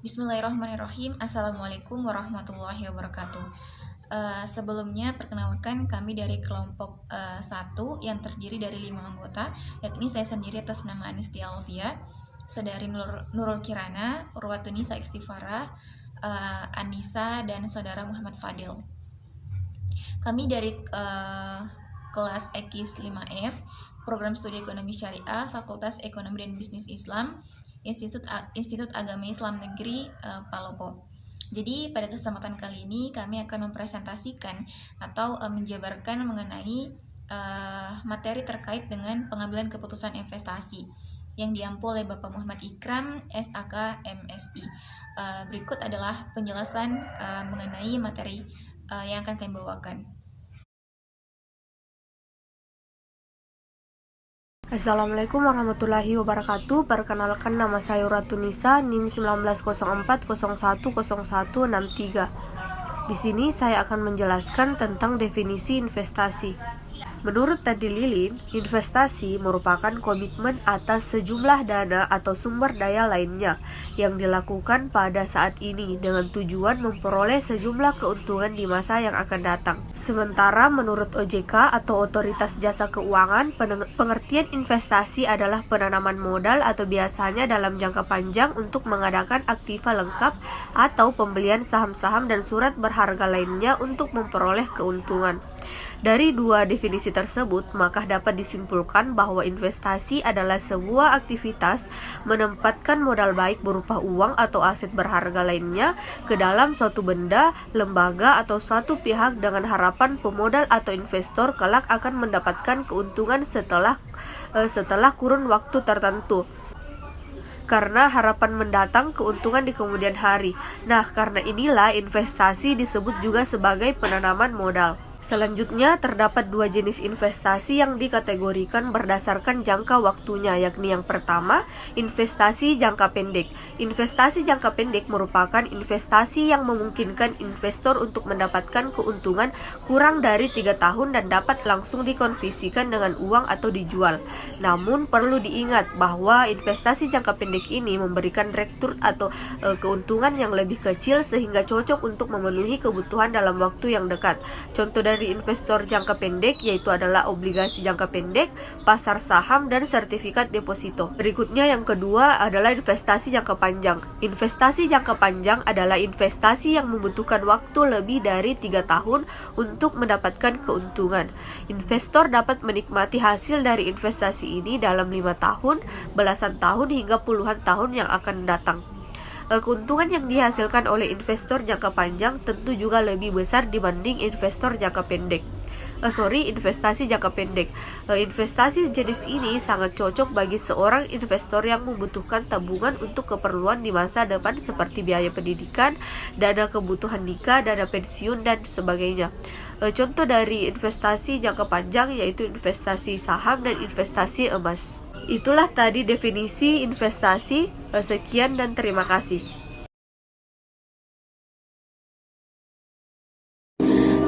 Bismillahirrahmanirrahim. Assalamualaikum warahmatullahi wabarakatuh. Sebelumnya perkenalkan kami dari kelompok 1 yang terdiri dari 5 anggota, yakni saya sendiri atas nama Anistia Alfia, saudari Nurul Kirana, Urwatunisa Istifarah, Anissa, dan saudara Muhammad Fadil. Kami dari kelas EKIS 5F, Program Studi Ekonomi Syariah, Fakultas Ekonomi dan Bisnis Islam, Institut Agama Islam Negeri Palopo. Jadi pada kesempatan kali ini kami akan mempresentasikan atau menjabarkan mengenai materi terkait dengan pengambilan keputusan investasi yang diampu oleh Bapak Muhammad Ikram, SAK MSI. Berikut adalah penjelasan mengenai materi yang akan kami bawakan. Assalamualaikum warahmatullahi wabarakatuh. Perkenalkan, nama saya Urwatunisa, NIM 1904010163. Di sini saya akan menjelaskan tentang definisi investasi. Menurut Teddy Lilin, investasi merupakan komitmen atas sejumlah dana atau sumber daya lainnya yang dilakukan pada saat ini dengan tujuan memperoleh sejumlah keuntungan di masa yang akan datang. Sementara menurut OJK atau Otoritas Jasa Keuangan, pengertian investasi adalah penanaman modal atau biasanya dalam jangka panjang untuk mengadakan aktiva lengkap atau pembelian saham-saham dan surat berharga lainnya untuk memperoleh keuntungan. Dari dua definisi tersebut, maka dapat disimpulkan bahwa investasi adalah sebuah aktivitas menempatkan modal baik berupa uang atau aset berharga lainnya ke dalam suatu benda, lembaga, atau suatu pihak dengan harapan pemodal atau investor kelak akan mendapatkan keuntungan setelah kurun waktu tertentu. Karena harapan mendatang keuntungan di kemudian hari. Nah, karena inilah investasi disebut juga sebagai penanaman modal. Selanjutnya, terdapat dua jenis investasi yang dikategorikan berdasarkan jangka waktunya, yakni yang pertama, investasi jangka pendek. Investasi jangka pendek merupakan investasi yang memungkinkan investor untuk mendapatkan keuntungan kurang dari 3 tahun dan dapat langsung dikonversikan dengan uang atau dijual. Namun, perlu diingat bahwa investasi jangka pendek ini memberikan return atau keuntungan yang lebih kecil sehingga cocok untuk memenuhi kebutuhan dalam waktu yang dekat. Contoh dari investor jangka pendek yaitu adalah obligasi jangka pendek, pasar saham, dan sertifikat deposito. Berikutnya yang kedua adalah investasi jangka panjang. Investasi jangka panjang adalah investasi yang membutuhkan waktu lebih dari 3 tahun untuk mendapatkan keuntungan. Investor dapat menikmati hasil dari investasi ini dalam 5 tahun, belasan tahun, hingga puluhan tahun yang akan datang. Keuntungan yang dihasilkan oleh investor jangka panjang tentu juga lebih besar dibanding investor jangka pendek. Investasi jangka pendek. Investasi jenis ini sangat cocok bagi seorang investor yang membutuhkan tabungan untuk keperluan di masa depan seperti biaya pendidikan, dana kebutuhan nikah, dana pensiun, dan sebagainya. Contoh dari investasi jangka panjang yaitu investasi saham dan investasi emas. Itulah tadi definisi investasi. Sekian dan terima kasih.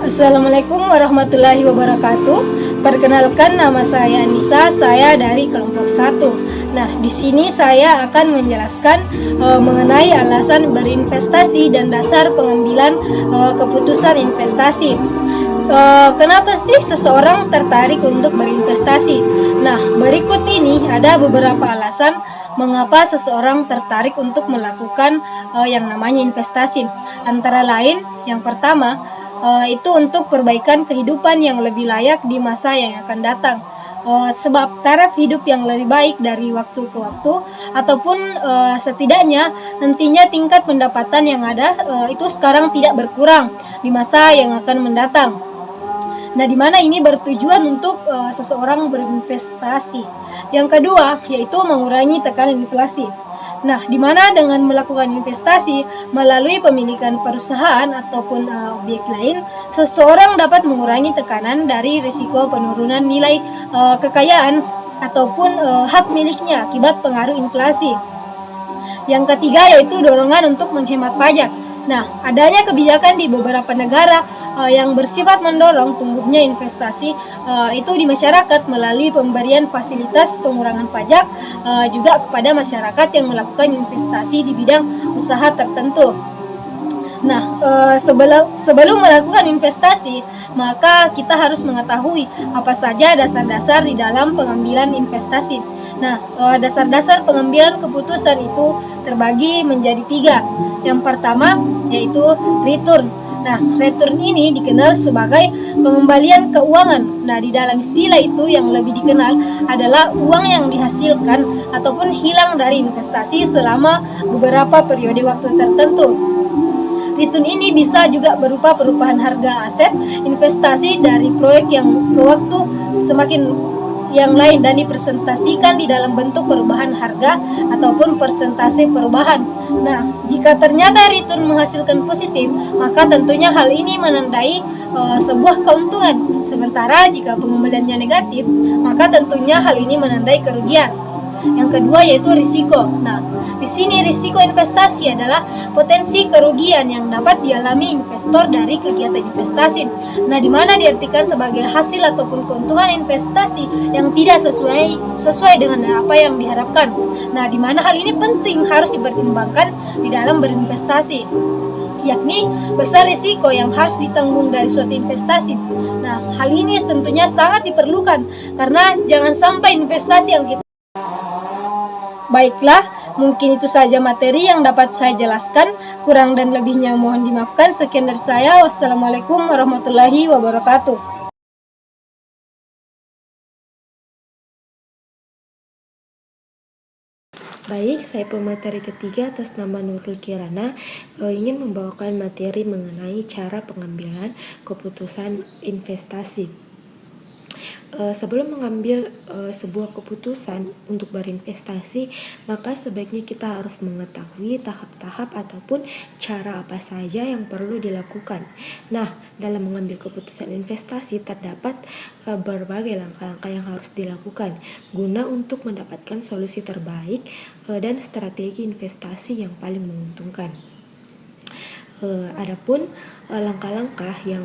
Assalamualaikum warahmatullahi wabarakatuh. Perkenalkan, nama saya Anissa, saya dari kelompok 1. Nah, di sini saya akan menjelaskan mengenai alasan berinvestasi dan dasar pengambilan keputusan investasi. Kenapa sih seseorang tertarik untuk berinvestasi? Nah, berikut ini ada beberapa alasan mengapa seseorang tertarik untuk melakukan yang namanya investasi. Antara lain, yang pertama, itu untuk perbaikan kehidupan yang lebih layak di masa yang akan datang. Sebab taraf hidup yang lebih baik dari waktu ke waktu, ataupun setidaknya nantinya tingkat pendapatan yang ada itu sekarang tidak berkurang di masa yang akan mendatang. Nah, di mana ini bertujuan untuk seseorang berinvestasi. Yang kedua, yaitu mengurangi tekanan inflasi. Nah, di mana dengan melakukan investasi melalui pemilikan perusahaan ataupun objek lain, seseorang dapat mengurangi tekanan dari risiko penurunan nilai kekayaan ataupun hak miliknya akibat pengaruh inflasi. Yang ketiga yaitu dorongan untuk menghemat pajak. Nah, adanya kebijakan di beberapa negara yang bersifat mendorong tumbuhnya investasi itu di masyarakat melalui pemberian fasilitas pengurangan pajak juga kepada masyarakat yang melakukan investasi di bidang usaha tertentu. Nah, sebelum melakukan investasi, maka kita harus mengetahui apa saja dasar-dasar di dalam pengambilan investasi. Nah, dasar-dasar pengambilan keputusan itu terbagi menjadi 3. Yang pertama yaitu return. Nah, return ini dikenal sebagai pengembalian keuangan. Nah, di dalam istilah itu yang lebih dikenal adalah uang yang dihasilkan ataupun hilang dari investasi selama beberapa periode waktu tertentu. Return ini bisa juga berupa perubahan harga aset investasi dari proyek yang ke waktu semakin yang lain dan dipresentasikan di dalam bentuk perubahan harga ataupun persentase perubahan. Nah, jika ternyata return menghasilkan positif, maka tentunya hal ini menandai sebuah keuntungan. Sementara jika pengembaliannya negatif, maka tentunya hal ini menandai kerugian. Yang kedua yaitu risiko. Nah, di sini risiko investasi adalah potensi kerugian yang dapat dialami investor dari kegiatan investasi. Nah, di mana diartikan sebagai hasil ataupun keuntungan investasi yang tidak sesuai dengan apa yang diharapkan. Nah, di mana hal ini penting harus dipertimbangkan di dalam berinvestasi, yakni besar risiko yang harus ditanggung dari suatu investasi. Nah, hal ini tentunya sangat diperlukan karena jangan sampai investasi yang kita Baiklah, mungkin itu saja materi yang dapat saya jelaskan. Kurang dan lebihnya mohon dimaafkan. Sekian dari saya. Wassalamualaikum warahmatullahi wabarakatuh. Baik, saya pemateri ketiga atas nama Nurul Kirana ingin membawakan materi mengenai cara pengambilan keputusan investasi. Sebelum mengambil sebuah keputusan untuk berinvestasi, maka sebaiknya kita harus mengetahui tahap-tahap ataupun cara apa saja yang perlu dilakukan. Nah, dalam mengambil keputusan investasi terdapat berbagai langkah-langkah yang harus dilakukan guna untuk mendapatkan solusi terbaik dan strategi investasi yang paling menguntungkan. Adapun langkah-langkah yang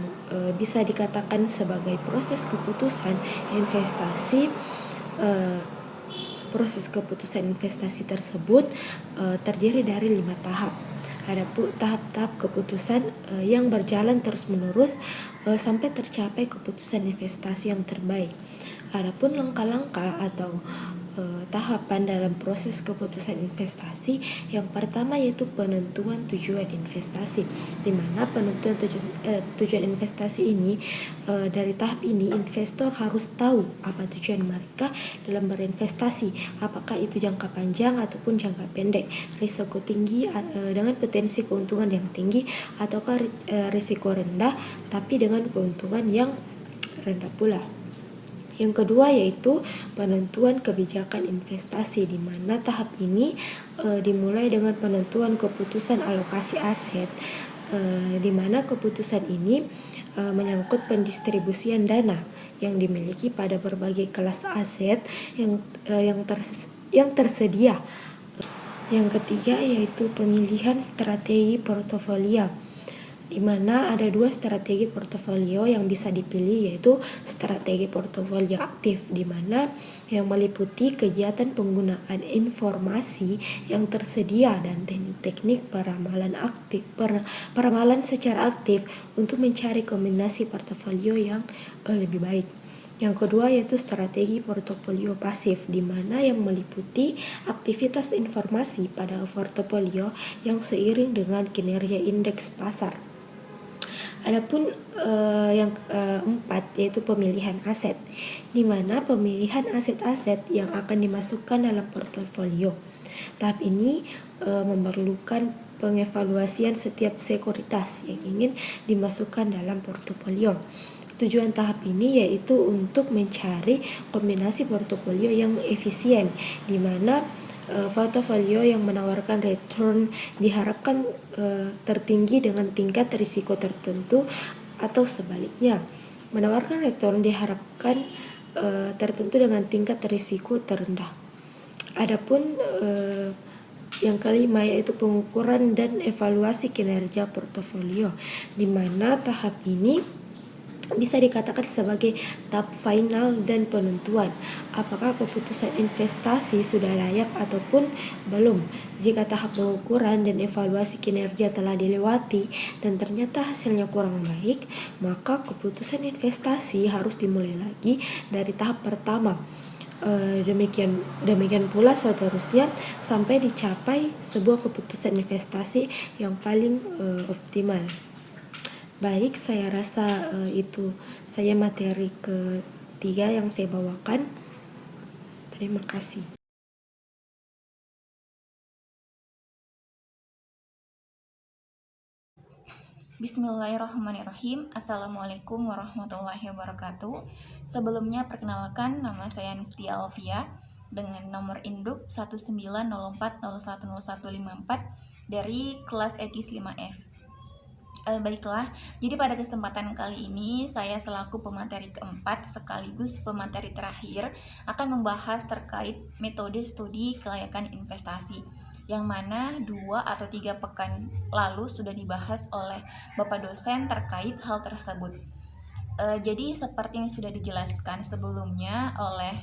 bisa dikatakan sebagai proses keputusan investasi, proses keputusan investasi tersebut terdiri dari 5 tahap. Ada tahap-tahap keputusan yang berjalan terus-menerus sampai tercapai keputusan investasi yang terbaik. Adapun langkah-langkah atau tahapan dalam proses keputusan investasi, yang pertama yaitu penentuan tujuan investasi, di mana penentuan tujuan investasi ini dari tahap ini investor harus tahu apa tujuan mereka dalam berinvestasi, apakah itu jangka panjang ataupun jangka pendek, risiko tinggi dengan potensi keuntungan yang tinggi ataukah risiko rendah tapi dengan keuntungan yang rendah pula. Yang kedua yaitu penentuan kebijakan investasi, di mana tahap ini dimulai dengan penentuan keputusan alokasi aset, di mana keputusan ini menyangkut pendistribusian dana yang dimiliki pada berbagai kelas aset yang tersedia. Yang ketiga yaitu pemilihan strategi portofolio, di mana ada 2 strategi portofolio yang bisa dipilih, yaitu strategi portofolio aktif, di mana yang meliputi kegiatan penggunaan informasi yang tersedia dan teknik-teknik peramalan secara aktif untuk mencari kombinasi portofolio yang lebih baik. Yang kedua yaitu strategi portofolio pasif, di mana yang meliputi aktivitas informasi pada portofolio yang seiring dengan kinerja indeks pasar. Adapun yang keempat yaitu pemilihan aset, di mana pemilihan aset-aset yang akan dimasukkan dalam portofolio. Tahap ini memerlukan pengevaluasian setiap sekuritas yang ingin dimasukkan dalam portofolio. Tujuan tahap ini yaitu untuk mencari kombinasi portofolio yang efisien, di mana portofolio yang menawarkan return diharapkan tertinggi dengan tingkat risiko tertentu, atau sebaliknya menawarkan return diharapkan tertentu dengan tingkat risiko terendah. Adapun Yang kelima yaitu pengukuran dan evaluasi kinerja portofolio, di mana tahap ini bisa dikatakan sebagai tahap final dan penentuan apakah keputusan investasi sudah layak ataupun belum. Jika tahap pengukuran dan evaluasi kinerja telah dilewati dan ternyata hasilnya kurang baik, maka keputusan investasi harus dimulai lagi dari tahap pertama. Demikian pula seterusnya sampai dicapai sebuah keputusan investasi yang paling optimal. Baik, saya rasa itu saya materi ketiga yang saya bawakan. Terima kasih. Bismillahirrahmanirrahim. Assalamualaikum warahmatullahi wabarakatuh. Sebelumnya perkenalkan, nama saya Nistia Alfia dengan nomor induk 1904010154 dari kelas etis 5F. Baiklah, jadi pada kesempatan kali ini saya selaku pemateri keempat sekaligus pemateri terakhir akan membahas terkait metode studi kelayakan investasi, yang mana 2 atau 3 pekan lalu sudah dibahas oleh Bapak dosen terkait hal tersebut. Jadi seperti yang sudah dijelaskan sebelumnya oleh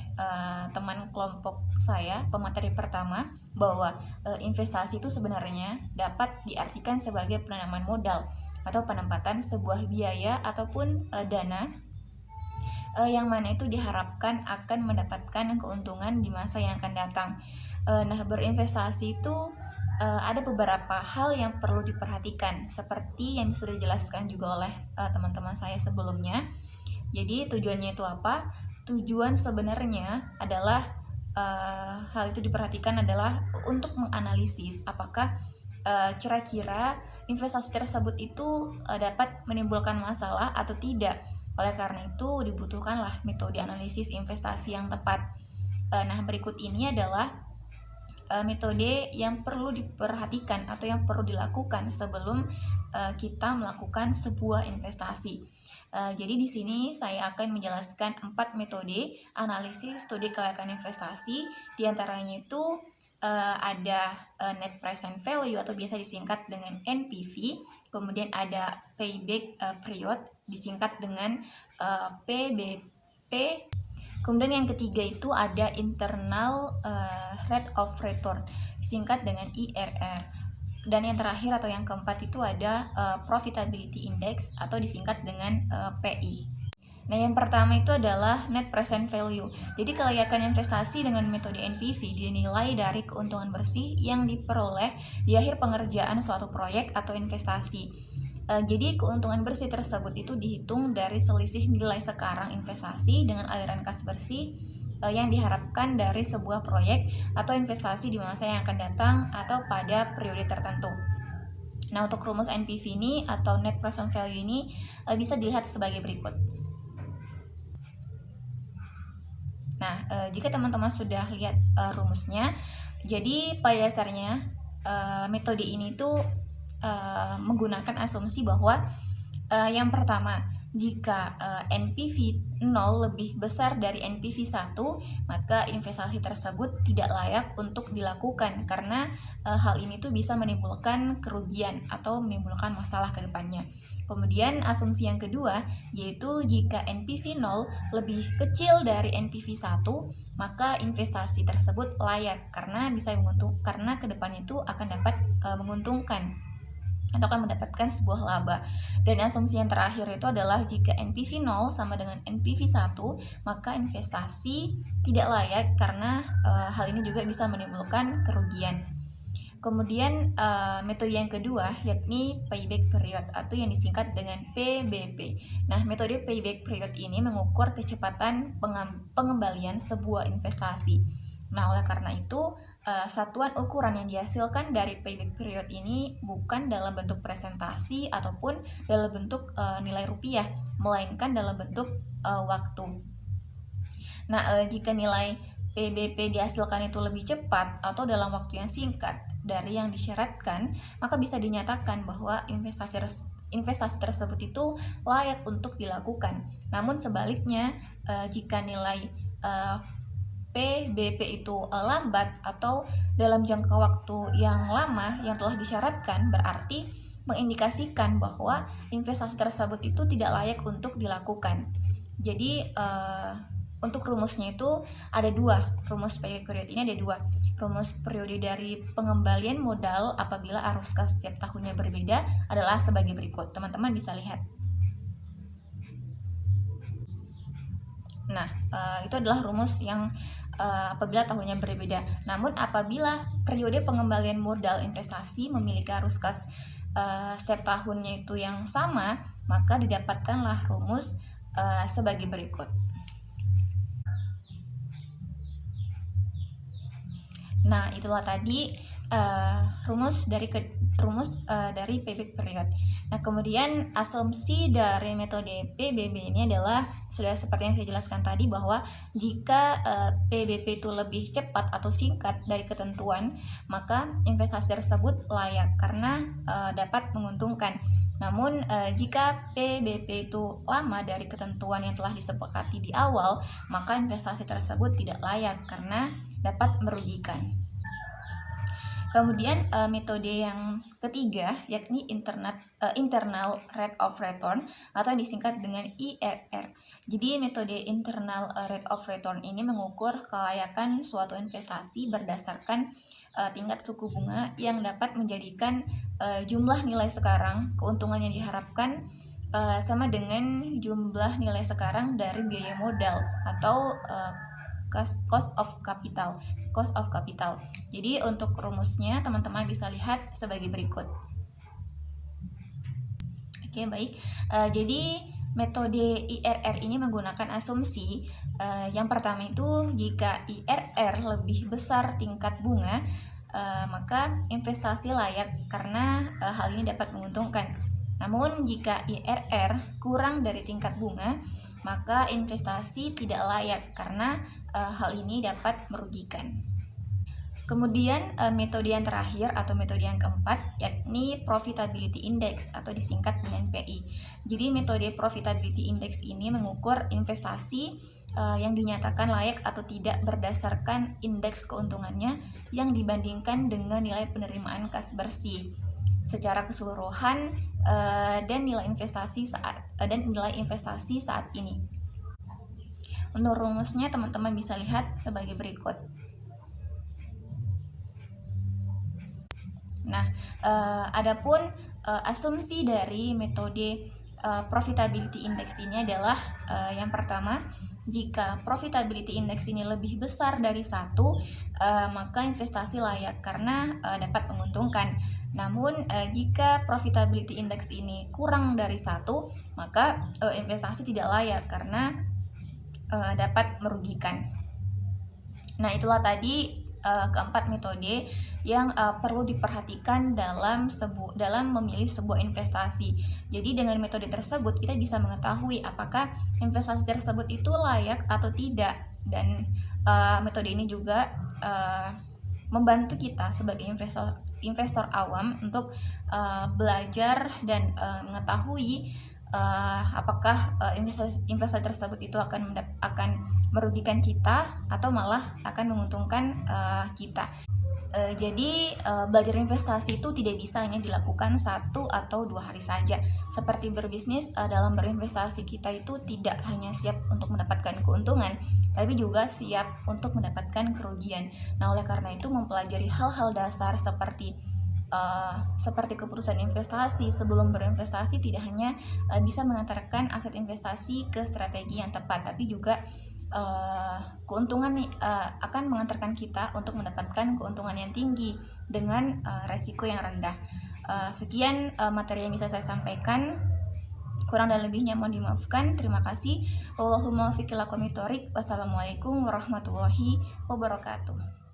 teman kelompok saya, pemateri pertama, bahwa investasi itu sebenarnya dapat diartikan sebagai penanaman modal atau penempatan sebuah biaya ataupun dana yang mana itu diharapkan akan mendapatkan keuntungan di masa yang akan datang. Nah, berinvestasi itu ada beberapa hal yang perlu diperhatikan seperti yang sudah dijelaskan juga oleh teman-teman saya sebelumnya. Jadi tujuannya itu apa? Tujuan sebenarnya adalah hal itu diperhatikan adalah untuk menganalisis apakah kira-kira investasi tersebut itu dapat menimbulkan masalah atau tidak. Oleh karena itu dibutuhkanlah metode analisis investasi yang tepat. Nah, berikut ini adalah metode yang perlu diperhatikan atau yang perlu dilakukan sebelum kita melakukan sebuah investasi. Jadi di sini saya akan menjelaskan 4 metode analisis studi kelayakan investasi. Di antaranya itu ada net present value atau biasa disingkat dengan NPV, kemudian ada payback period disingkat dengan PBP. Kemudian yang ketiga itu ada internal rate of return disingkat dengan IRR. Dan yang terakhir atau yang keempat itu ada profitability index atau disingkat dengan PI. Nah, yang pertama itu adalah net present value. Jadi kelayakan investasi dengan metode NPV dinilai dari keuntungan bersih yang diperoleh di akhir pengerjaan suatu proyek atau investasi. Jadi keuntungan bersih tersebut itu dihitung dari selisih nilai sekarang investasi dengan aliran kas bersih yang diharapkan dari sebuah proyek atau investasi di masa yang akan datang atau pada periode tertentu. Nah, untuk rumus NPV ini atau net present value ini bisa dilihat sebagai berikut. Nah, jika teman-teman sudah lihat rumusnya, jadi pada dasarnya metode ini tuh menggunakan asumsi bahwa yang pertama, jika NPV 0 lebih besar dari NPV 1, maka investasi tersebut tidak layak untuk dilakukan karena hal ini tuh bisa menimbulkan kerugian atau menimbulkan masalah ke depannya. Kemudian asumsi yang kedua yaitu jika NPV 0 lebih kecil dari NPV 1, maka investasi tersebut layak karena bisa karena ke depan itu akan dapat menguntungkan atau akan mendapatkan sebuah laba. Dan asumsi yang terakhir itu adalah jika NPV 0 sama dengan NPV 1, maka investasi tidak layak karena hal ini juga bisa menimbulkan kerugian. Kemudian metode yang kedua yakni payback period atau yang disingkat dengan PBP. Nah, metode payback period ini mengukur kecepatan pengembalian sebuah investasi. Nah, oleh karena itu satuan ukuran yang dihasilkan dari payback period ini bukan dalam bentuk presentasi ataupun dalam bentuk nilai rupiah, melainkan dalam bentuk waktu. Nah, jika nilai PBP dihasilkan itu lebih cepat atau dalam waktu yang singkat dari yang disyaratkan, maka bisa dinyatakan bahwa investasi tersebut itu layak untuk dilakukan. Namun sebaliknya, jika nilai PBP itu lambat atau dalam jangka waktu yang lama yang telah disyaratkan, berarti mengindikasikan bahwa investasi tersebut itu tidak layak untuk dilakukan. Jadi untuk rumusnya itu ada dua. Rumus payback period ini ada dua. Rumus periode dari pengembalian modal apabila arus kas setiap tahunnya berbeda adalah sebagai berikut. Teman-teman bisa lihat. Nah, itu adalah rumus yang apabila tahunnya berbeda. Namun apabila periode pengembalian modal investasi memiliki arus kas setiap tahunnya itu yang sama, maka didapatkanlah rumus sebagai berikut. Nah, itulah tadi rumus dari payback period. Nah, kemudian asumsi dari metode PBB ini adalah sudah seperti yang saya jelaskan tadi, bahwa jika PBP itu lebih cepat atau singkat dari ketentuan, maka investasi tersebut layak karena dapat menguntungkan. Namun jika PBP itu lama dari ketentuan yang telah disepakati di awal, maka investasi tersebut tidak layak karena dapat merugikan. Kemudian metode yang ketiga yakni internal rate of return atau disingkat dengan IRR. Jadi metode internal rate of return ini mengukur kelayakan suatu investasi berdasarkan tingkat suku bunga yang dapat menjadikan jumlah nilai sekarang keuntungan yang diharapkan sama dengan jumlah nilai sekarang dari biaya modal atau cost of capital. Jadi untuk rumusnya teman-teman bisa lihat sebagai berikut. Oke, baik. Jadi metode IRR ini menggunakan asumsi yang pertama itu jika IRR lebih besar tingkat bunga, maka investasi layak karena hal ini dapat menguntungkan. Namun jika IRR kurang dari tingkat bunga, maka investasi tidak layak karena hal ini dapat merugikan. Kemudian metode yang terakhir atau metode yang keempat yakni Profitability Index atau disingkat dengan PI. Jadi metode Profitability Index ini mengukur investasi yang dinyatakan layak atau tidak berdasarkan indeks keuntungannya yang dibandingkan dengan nilai penerimaan kas bersih secara keseluruhan dan nilai investasi saat ini. Untuk rumusnya teman-teman bisa lihat sebagai berikut. Nah, adapun asumsi dari metode Profitability Index ini adalah yang pertama, jika Profitability Index ini lebih besar dari 1, maka investasi layak karena dapat menguntungkan. Namun jika Profitability Index ini kurang dari 1, maka investasi tidak layak karena dapat merugikan. Nah, itulah tadi keempat metode yang perlu diperhatikan dalam memilih sebuah investasi. Jadi dengan metode tersebut kita bisa mengetahui apakah investasi tersebut itu layak atau tidak, dan metode ini juga membantu kita sebagai investor awam untuk belajar dan mengetahui apakah investasi tersebut itu akan merugikan kita atau malah akan menguntungkan kita. Jadi belajar investasi itu tidak bisa hanya dilakukan 1 atau 2 hari saja. Seperti berbisnis, dalam berinvestasi kita itu tidak hanya siap untuk mendapatkan keuntungan, tapi juga siap untuk mendapatkan kerugian. Nah, oleh karena itu mempelajari hal-hal dasar seperti keputusan investasi sebelum berinvestasi tidak hanya bisa mengantarkan aset investasi ke strategi yang tepat, tapi juga keuntungan akan mengantarkan kita untuk mendapatkan keuntungan yang tinggi dengan resiko yang rendah. Sekian materi yang bisa saya sampaikan. Kurang dan lebihnya mohon dimaafkan. Terima kasih. Wallahumma fiqh lakum itorik. Wassalamualaikum warahmatullahi wabarakatuh.